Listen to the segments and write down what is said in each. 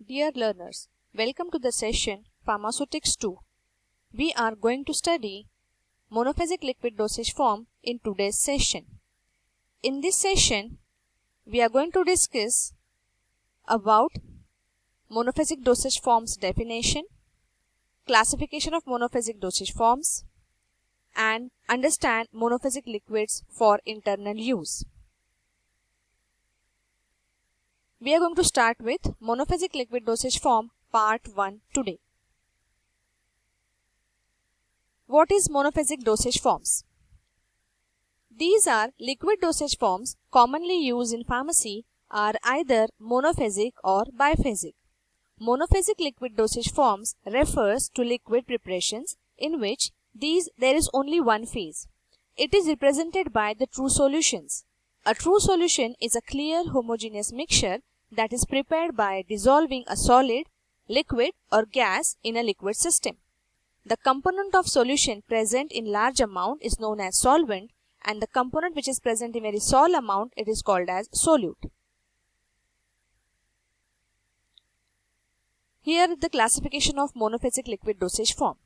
Dear learners, welcome to the session Pharmaceutics 2. We are going to study monophasic liquid dosage form in today's session. In this session, we are going to discuss about monophasic dosage forms definition, classification of monophasic dosage forms, and understand monophasic liquids for internal use. We are going to start with monophasic liquid dosage form part 1 today. What is monophasic dosage forms? These are liquid dosage forms commonly used in pharmacy are either monophasic or biphasic. Monophasic liquid dosage forms refers to liquid preparations in which there is only one phase. It is represented by the true solutions. A true solution is a clear homogeneous mixture that is prepared by dissolving a solid, liquid or gas in a liquid system. The component of solution present in large amount is known as solvent, and the component which is present in very small amount it is called as solute. Here the classification of monophasic liquid dosage form.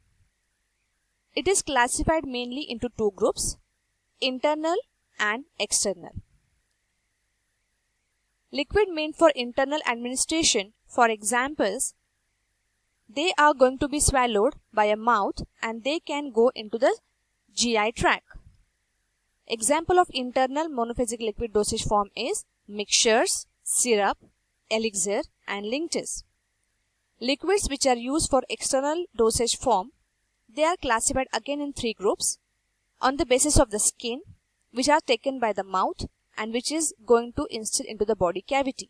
It is classified mainly into two groups, internal and external. Liquid meant for internal administration, for examples, they are going to be swallowed by a mouth and they can go into the GI tract. Example of internal monophasic liquid dosage form is mixtures, syrup, elixir and linctus. Liquids which are used for external dosage form, they are classified again in three groups on the basis of the skin, which are taken by the mouth and which is going to instill into the body cavity.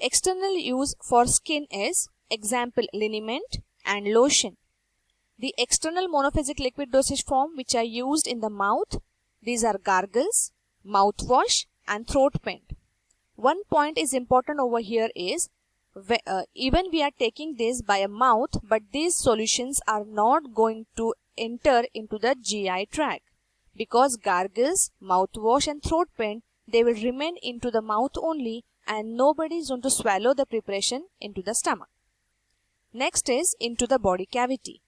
External use for skin is example liniment and lotion. The external monophasic liquid dosage form which are used in the mouth, these are gargles, mouthwash and throat paint. One point is important over here is even we are taking this by a mouth, but these solutions are not going to enter into the GI tract, because gargles, mouthwash and throat paint, they will remain into the mouth only and nobody is going to swallow the preparation into the stomach. Next is into the body cavity.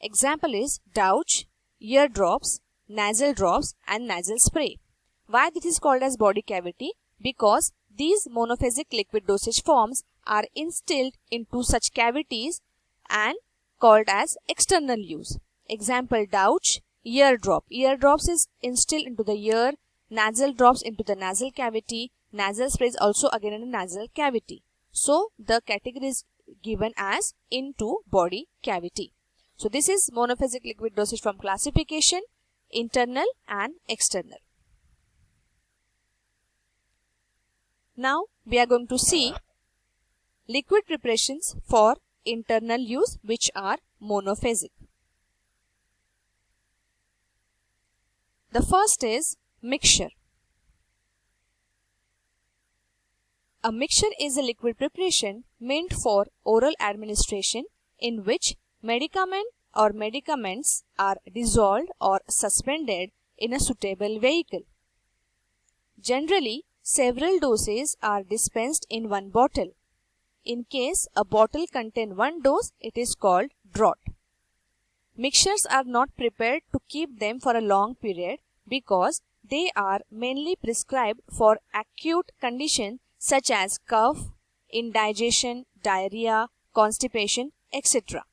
Example is douche, ear drops, nasal drops and nasal spray. Why this is called as body cavity? Because these monophasic liquid dosage forms are instilled into such cavities and called as external use. Example douche, ear drop. Ear drops is instilled into the ear, nasal drops into the nasal cavity, nasal spray is also again in the nasal cavity. So the category is given as into body cavity. So this is monophasic liquid dosage form classification, internal and external. Now we are going to see liquid preparations for internal use which are monophasic. The first is mixture. A mixture is a liquid preparation meant for oral administration in which medicament or medicaments are dissolved or suspended in a suitable vehicle. Generally, several doses are dispensed in one bottle. In case a bottle contains one dose, it is called draught. Mixtures are not prepared to keep them for a long period because they are mainly prescribed for acute conditions such as cough, indigestion, diarrhea, constipation, etc.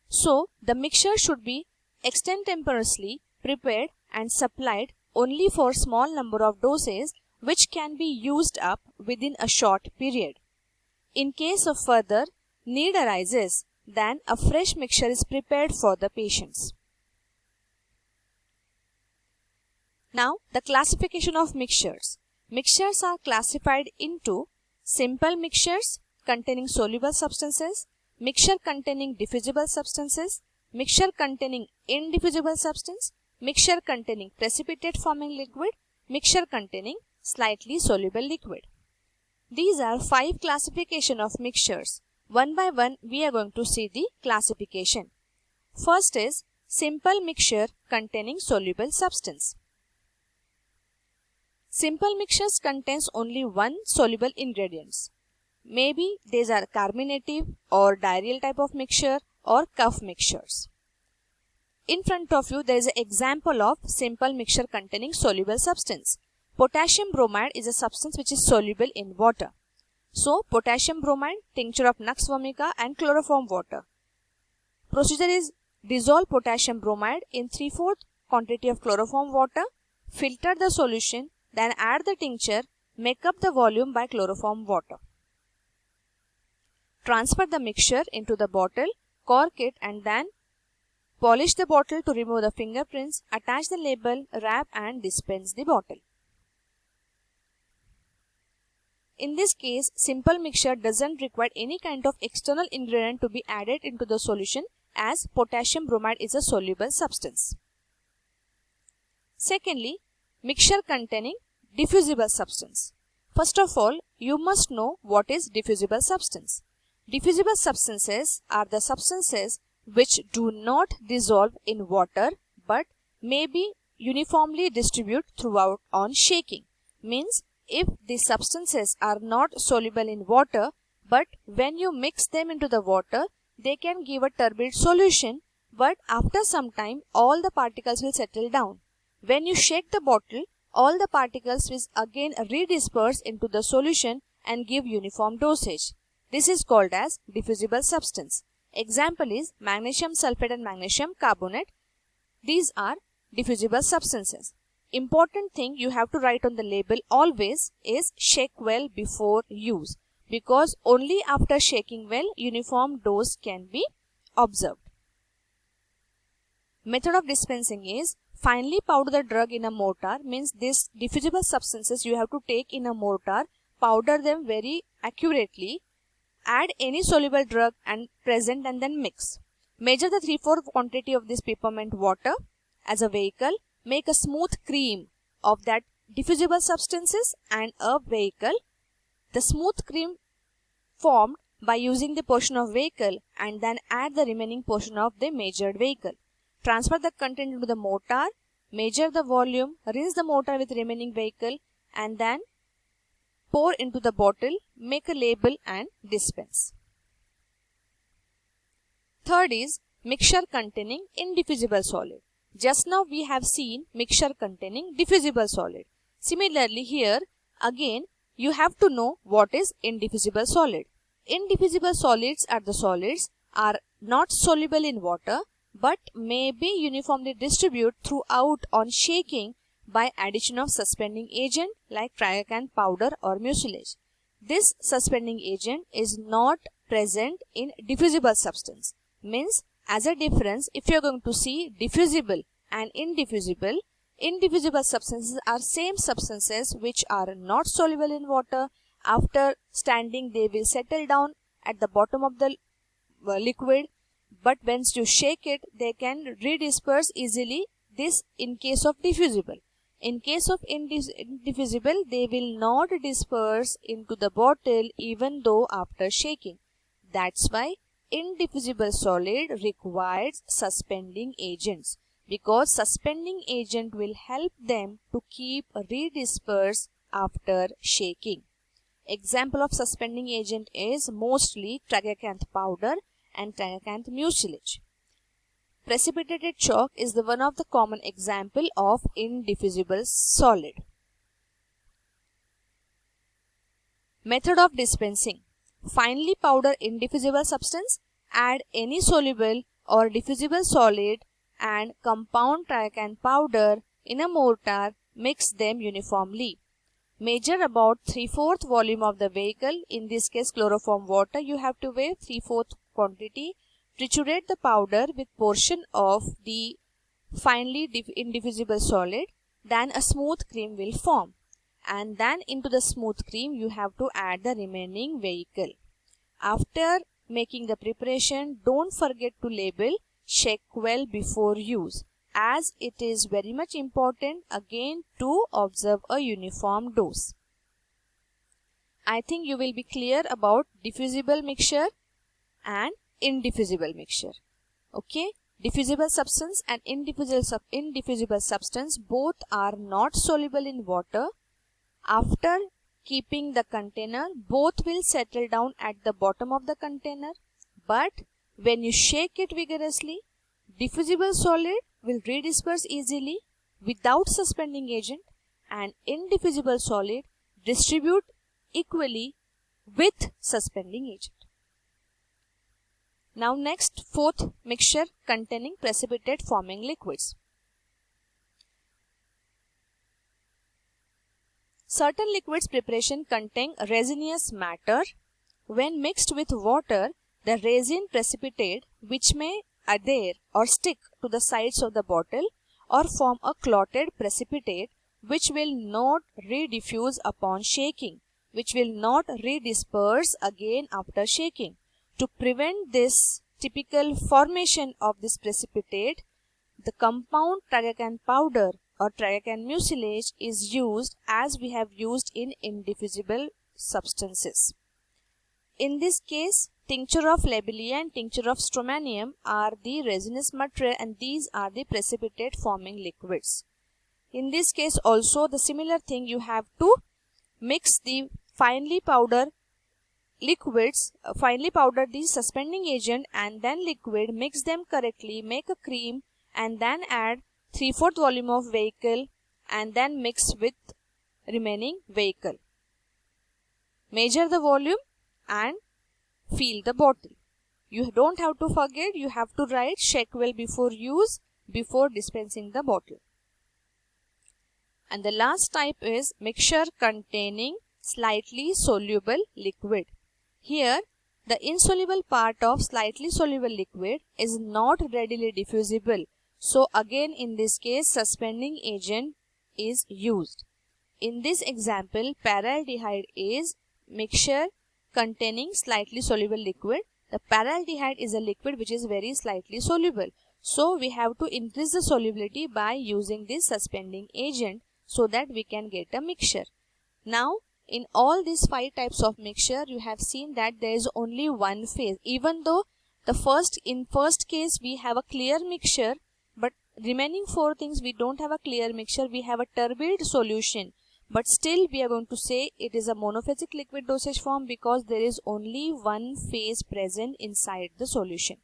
So, the mixture should be extemporaneously prepared and supplied only for small number of doses which can be used up within a short period. In case of further need arises, then a fresh mixture is prepared for the patients. Now, the classification of mixtures. Mixtures are classified into simple mixtures containing soluble substances, mixture containing diffusible substances, mixture containing indiffusible substance, mixture containing precipitate forming liquid, mixture containing slightly soluble liquid. These are 5 classification of mixtures. One by one we are going to see the classification. First is simple mixture containing soluble substance. Simple mixtures contains only one soluble ingredients. Maybe these are carminative or diarrheal type of mixture or cough mixtures. In front of you there is an example of simple mixture containing soluble substance. Potassium bromide is a substance which is soluble in water. So potassium bromide, tincture of Nux vomica and chloroform water. Procedure is dissolve potassium bromide in 3/4 quantity of chloroform water, filter the solution, then add the tincture, make up the volume by chloroform water. Transfer the mixture into the bottle, cork it and then polish the bottle to remove the fingerprints, attach the label, wrap and dispense the bottle. In this case, simple mixture doesn't require any kind of external ingredient to be added into the solution as potassium bromide is a soluble substance. Secondly, mixture containing diffusible substance. First of all, you must know what is diffusible substance. Diffusible substances are the substances which do not dissolve in water but may be uniformly distributed throughout on shaking. Means if the substances are not soluble in water but when you mix them into the water, they can give a turbid solution, but after some time all the particles will settle down. When you shake the bottle, all the particles will again redisperse into the solution and give uniform dosage. This is called as diffusible substance. Example is magnesium sulfate and magnesium carbonate. These are diffusible substances. Important thing you have to write on the label always is shake well before use, because only after shaking well uniform dose can be observed. Method of dispensing is finely powder the drug in a mortar. Means these diffusible substances you have to take in a mortar, powder them very accurately, add any soluble drug and present and then mix. Measure the 3/4 quantity of this peppermint water as a vehicle, make a smooth cream of that diffusible substances and a vehicle. The smooth cream formed by using the portion of vehicle and then add the remaining portion of the measured vehicle. Transfer the content into the mortar, measure the volume, rinse the mortar with remaining vehicle and then pour into the bottle, make a label and dispense. Third is mixture containing indiffusible solid. Just now we have seen mixture containing diffusible solid. Similarly here again you have to know what is indiffusible solid. Indiffusible solids are the solids are not soluble in water but may be uniformly distributed throughout on shaking by addition of suspending agent like tragacanth powder or mucilage. This suspending agent is not present in diffusible substance. Means as a difference, if you are going to see diffusible and indiffusible, indiffusible substances are same substances which are not soluble in water. After standing they will settle down at the bottom of the liquid, but once you shake it they can redisperse easily. This in case of diffusible. In case of indiffusible, they will not disperse into the bottle even though after shaking. That's why indiffusible solid requires suspending agents, because suspending agent will help them to keep redisperse after shaking. Example of suspending agent is mostly tragacanth powder and tragacanth mucilage. Precipitated chalk is the one of the common example of indiffusible solid. Method of dispensing. Finely powder indiffusible substance, add any soluble or diffusible solid and compound tragacanth powder in a mortar, mix them uniformly. Measure about 3/4 volume of the vehicle, in this case chloroform water you have to weigh 3/4 quantity. Triturate the powder with portion of the finely indiffusible solid, then a smooth cream will form. And then into the smooth cream you have to add the remaining vehicle. After making the preparation, don't forget to label, shake well before use, as it is very much important again to observe a uniform dose. I think you will be clear about diffusible mixture and indiffusible mixture. Okay, diffusible substance and indiffusible substance both are not soluble in water. After keeping the container, both will settle down at the bottom of the container. But when you shake it vigorously, diffusible solid will redisperse easily without suspending agent, and indiffusible solid distribute equally with suspending agent. Now next, fourth mixture containing precipitate forming liquids. Certain liquids preparation contain resinous matter. When mixed with water, the resin precipitate, which may adhere or stick to the sides of the bottle or form a clotted precipitate, which will not rediffuse upon shaking, which will not redisperse again after shaking. To prevent this typical formation of this precipitate, the compound tragacan powder or tragacan mucilage is used, as we have used in indiffusible substances. In this case, tincture of lobelia and tincture of strontium are the resinous material, and these are the precipitate forming liquids. In this case also the similar thing, you have to mix the finely powder liquids, finely powder the suspending agent and then liquid, mix them correctly, make a cream, and then add 3/4 volume of vehicle and then mix with remaining vehicle. Measure the volume and fill the bottle. You don't have to forget, you have to write shake well before use, before dispensing the bottle. And the last type is mixture containing slightly soluble liquid. Here, the insoluble part of slightly soluble liquid is not readily diffusible. So again in this case, suspending agent is used. In this example, paraldehyde is mixture containing slightly soluble liquid. The paraldehyde is a liquid which is very slightly soluble. So we have to increase the solubility by using this suspending agent so that we can get a mixture. Now, in all these 5 types of mixture, you have seen that there is only one phase. Even though in first case we have a clear mixture, but remaining 4 things we don't have a clear mixture, we have a turbid solution. But still we are going to say it is a monophasic liquid dosage form because there is only one phase present inside the solution.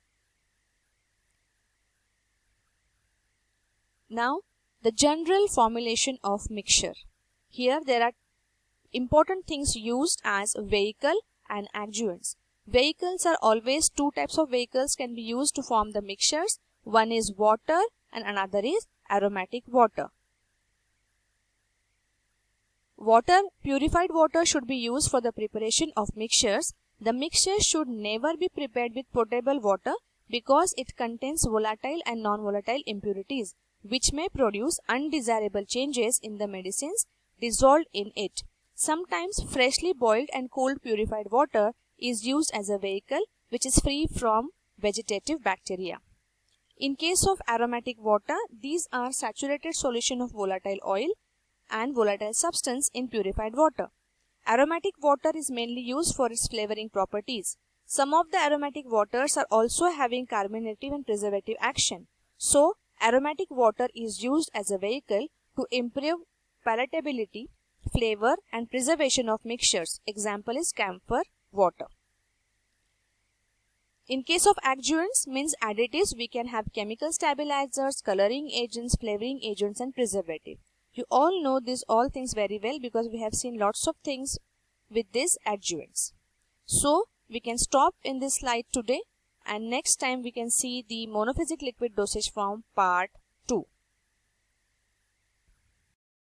Now, the general formulation of mixture. Here there are important things used as vehicle and adjuvants. Vehicles are always 2 types of vehicles can be used to form the mixtures. One is water and another is aromatic water. Purified water should be used for the preparation of mixtures. The mixture should never be prepared with potable water because it contains volatile and non-volatile impurities which may produce undesirable changes in the medicines dissolved in it. Sometimes freshly boiled and cooled purified water is used as a vehicle which is free from vegetative bacteria. In case of aromatic water, these are saturated solution of volatile oil and volatile substance in purified water. Aromatic water is mainly used for its flavoring properties. Some of the aromatic waters are also having carminative and preservative action. So, aromatic water is used as a vehicle to improve palatability, flavor and preservation of mixtures. Example is camphor water. In case of adjuvants, means additives, we can have chemical stabilizers, coloring agents, flavoring agents and preservative. You all know all things very well because we have seen lots of things with these adjuvants. So, we can stop in this slide today, and next time we can see the monophasic liquid dosage form part